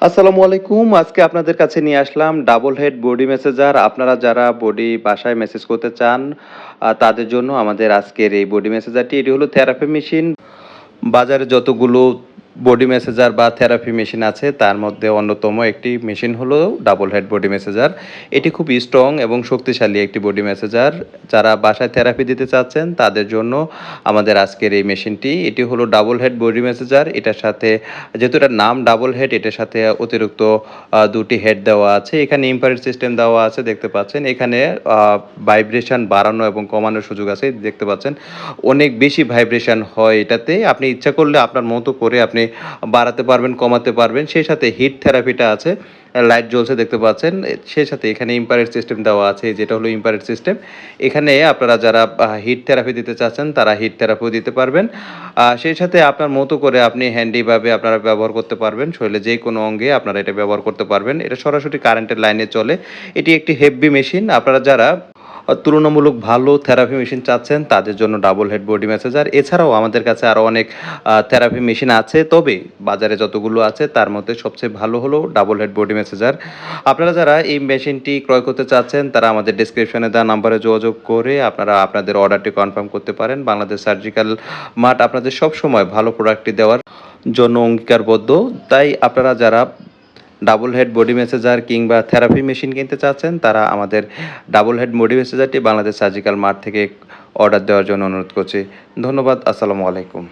আসসালামু আলাইকুম। আজকে আপনাদের কাছে নিয়ে আসলাম ডাবল হেড বডি ম্যাসাজার। আপনারা যারা বডি বাসায় ম্যাসেজ করতে চান, তাদের জন্য আমাদের আজকের এই বডি ম্যাসাজারটি। এটি হলো থেরাপি মেশিন। বাজারে যতগুলো বডি ম্যাসাজার বা থেরাপি মেশিন আছে তার মধ্যে অন্যতম একটি মেশিন হলো ডাবল হেড বডি ম্যাসাজার। এটি খুব স্ট্রং এবং শক্তিশালী একটি বডি ম্যাসাজার। যারা বাসায় থেরাপি দিতে চাচ্ছেন তাদের জন্য আমাদের আজকের এই মেশিনটি। এটি হলো ডাবল হেড বডি ম্যাসাজার। এটার সাথে যেহেতু এটার নাম ডাবল হেড, এটার সাথে অতিরিক্ত ২ টি হেড দেওয়া আছে। এখানে ইনফ্রারেড সিস্টেম দেওয়া আছে দেখতে পাচ্ছেন। এখানে ভাইব্রেশন বাড়ানো এবং কমানোর সুযোগ আছে দেখতে পাচ্ছেন। অনেক বেশি ভাইব্রেশন হয় এটাতে। আপনি ইচ্ছা করলে আপনার মতো করে আপনি বাড়াতে পারবেন, কমাতে পারবেন। সেই সাথে হিট থেরাপিটা আছে। লাইট জ্বলছে দেখতে পাচ্ছেন। সেই সাথে এখানে ইনফ্রারেড সিস্টেম দেওয়া আছে, যেটা হলো ইনফ্রারেড সিস্টেম। এখানে আপনারা যারা হিট থেরাপি দিতে চাচ্ছেন তারা হিট থেরাপিও দিতে পারবেন। সেই সাথে আপনার মতো করে আপনি হ্যান্ডিভাবে আপনারা ব্যবহার করতে পারবেন। শরীরের যেকোনো অঙ্গে আপনারা এটা ব্যবহার করতে পারবেন। এটা সরাসরি কারেন্টের লাইনে চলে। এটি একটি হেভি মেশিন। আপনারা যারা তুলনামূলক ভালো থেরাপি মেশিন চাচ্ছেন তাদের জন্য ডাবল হেড বডি ম্যাসাজার। এছাড়াও আমাদের কাছে আরও অনেক থেরাপি মেশিন আছে। তবে বাজারে যতগুলো আছে তার মধ্যে সবচেয়ে ভালো হলো ডাবল হেড বডি ম্যাসাজার। আপনারা যারা এই মেশিনটি ক্রয় করতে চাচ্ছেন তারা আমাদের ডেসক্রিপশনে দেওয়া নাম্বারে যোগাযোগ করে আপনারা আপনাদের অর্ডারটি কনফার্ম করতে পারেন। বাংলাদেশ সার্জিক্যাল মার্ট আপনাদের সবসময় ভালো প্রোডাক্টটি দেওয়ার জন্য অঙ্গীকারবদ্ধ। তাই আপনারা যারা ডাবল হেড বডি ম্যাসাজার কিংবা থেরাপি মেশিন কিনতে চাচ্ছেন তারা আমাদের ডাবল হেড বডি ম্যাসাজারটি বাংলাদেশ সার্জিক্যাল মার্ট থেকে অর্ডার দেওয়ার জন্য অনুরোধ করছি। ধন্যবাদ। আসসালামু আলাইকুম।